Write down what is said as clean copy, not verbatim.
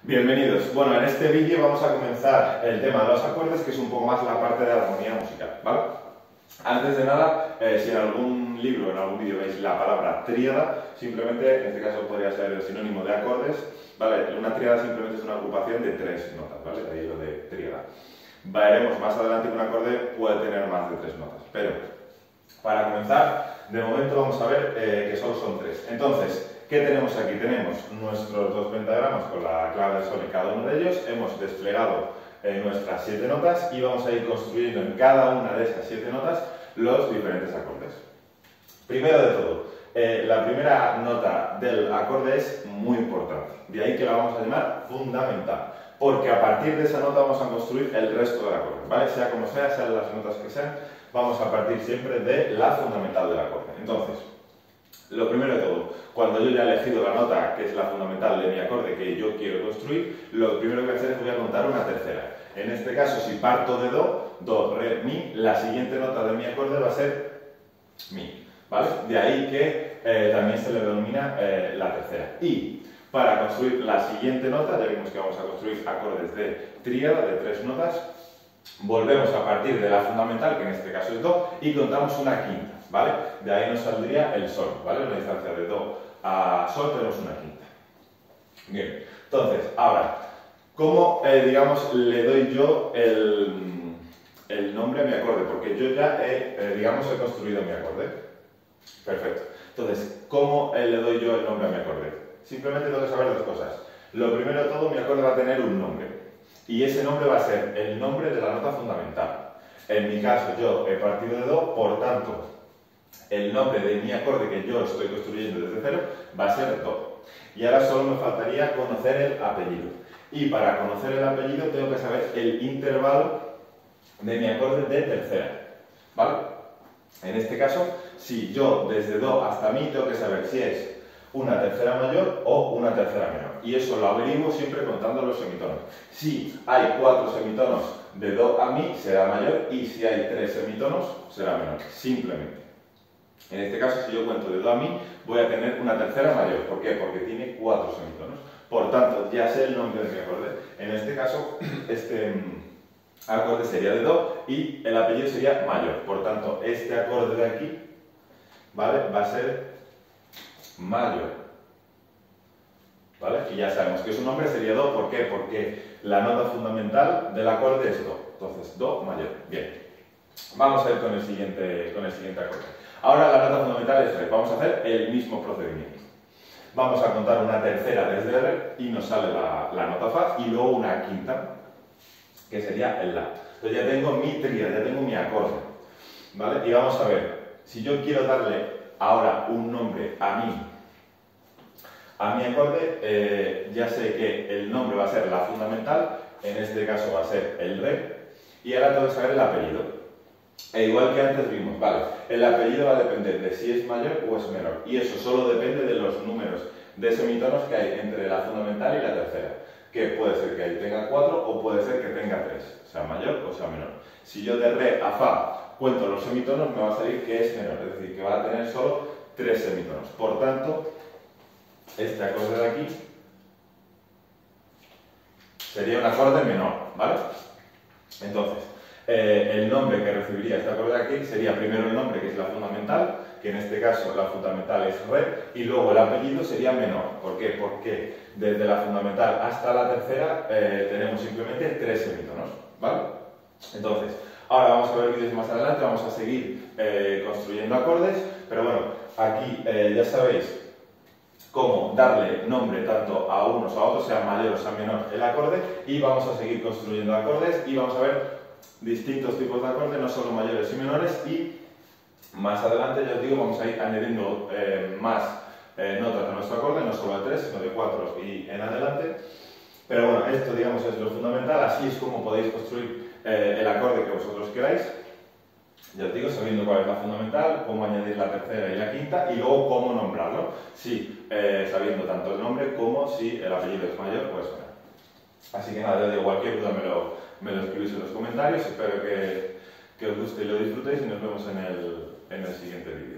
Bienvenidos. Bueno, en este vídeo vamos a comenzar el tema de los acordes, que es un poco más la parte de armonía musical, ¿vale? Antes de nada, si en algún libro, en algún vídeo veis la palabra tríada, simplemente, en este caso podría ser el sinónimo de acordes, ¿vale? Una tríada simplemente es una agrupación de tres notas, ¿vale? De ahí lo de tríada. Veremos más adelante que un acorde puede tener más de tres notas, pero para comenzar, de momento vamos a ver que solo son tres. Entonces, ¿qué tenemos aquí? Tenemos nuestros dos pentagramas con la clave de sol en cada uno de ellos, hemos desplegado nuestras 7 notas y vamos a ir construyendo en cada una de esas 7 notas los diferentes acordes. Primero de todo, la primera nota del acorde es muy importante, de ahí que la vamos a llamar fundamental, porque a partir de esa nota vamos a construir el resto del acorde, ¿vale? Sea como sea, sean las notas que sean, vamos a partir siempre de la fundamental del acorde. Entonces, lo primero de todo, cuando yo ya he elegido la nota que es la fundamental de mi acorde que yo quiero construir, lo primero que voy a hacer es voy a contar una tercera. En este caso, si parto de do, re, mi, la siguiente nota de mi acorde va a ser mi, ¿vale? De ahí que también se le denomina la tercera. Y para construir la siguiente nota, ya vimos que vamos a construir acordes de tríada, de 3 notas, volvemos a partir de la fundamental, que en este caso es do, y contamos una quinta, ¿vale? De ahí nos saldría el sol, ¿vale? Una distancia de do a sol tenemos una quinta. Bien, entonces, ahora, ¿cómo, digamos, le doy yo el nombre a mi acorde? Porque yo ya he construido mi acorde. Perfecto. Entonces, ¿cómo le doy yo el nombre a mi acorde? Simplemente tengo que saber dos cosas. Lo primero de todo, mi acorde va a tener un nombre. Y ese nombre va a ser el nombre de la nota fundamental. En mi caso, yo he partido de do, por tanto, el nombre de mi acorde que yo estoy construyendo desde cero va a ser do. Y ahora solo me faltaría conocer el apellido. Y para conocer el apellido tengo que saber el intervalo de mi acorde de tercera, ¿vale? En este caso, si yo desde do hasta mi tengo que saber si es una tercera mayor o una tercera menor. Y eso lo averiguo siempre contando los semitonos. Si hay 4 semitonos de do a mi, será mayor, y si hay 3 semitonos, será menor. Simplemente. En este caso, si yo cuento de do a mi, voy a tener una tercera mayor. ¿Por qué? Porque tiene 4 semitonos. Por tanto, ya sé el nombre de mi acorde. En este caso, este acorde sería de do y el apellido sería mayor. Por tanto, este acorde de aquí, ¿vale? Va a ser mayor, ¿vale? Y ya sabemos que su nombre sería do. ¿Por qué? Porque la nota fundamental del acorde es do. Entonces, do mayor. Bien. Vamos a ir con el siguiente acorde. Ahora la nota fundamental es re. Vamos a hacer el mismo procedimiento. Vamos a contar una tercera desde re y nos sale la nota fa y luego una quinta, que sería el la. Entonces ya tengo mi tríada, ya tengo mi acorde, ¿vale? Y vamos a ver, si yo quiero darle ahora un nombre a mi acorde, ya sé que el nombre va a ser la fundamental, en este caso va a ser el re, y ahora tengo que saber el apellido. E igual que antes vimos, vale, el apellido va a depender de si es mayor o es menor, y eso solo depende de los números de semitonos que hay entre la fundamental y la tercera, que puede ser que ahí tenga 4 o puede ser que tenga 3, sea mayor o sea menor. Si yo de re a fa cuento los semitonos, me va a salir que es menor, es decir, que va a tener solo 3 semitonos. Por tanto, este acorde de aquí sería un acorde menor, ¿vale? Entonces, el nombre que recibiría este acorde de aquí sería primero el nombre, que es la fundamental, que en este caso la fundamental es re, y luego el apellido sería menor. ¿Por qué? Porque desde la fundamental hasta la tercera tenemos simplemente 3 semitonos, ¿vale? Entonces, ahora vamos a ver vídeos más adelante, vamos a seguir construyendo acordes, pero bueno, aquí ya sabéis cómo darle nombre tanto a unos o a otros, sea mayor o sea menor el acorde, y vamos a seguir construyendo acordes y vamos a ver distintos tipos de acordes, no solo mayores y menores, y más adelante, ya os digo, vamos a ir añadiendo más notas a nuestro acorde, no solo de 3, sino de 4 y en adelante. Pero bueno, esto digamos es lo fundamental, así es como podéis construir el acorde que vosotros queráis. Ya os digo, sabiendo cuál es la fundamental, cómo añadir la tercera y la quinta, y luego cómo nombrarlo. Sí, sabiendo tanto el nombre como si el apellido es mayor, pues bueno. Así que nada, ya digo, cualquier duda me lo escribís en los comentarios, espero que os guste y lo disfrutéis y nos vemos en el siguiente vídeo.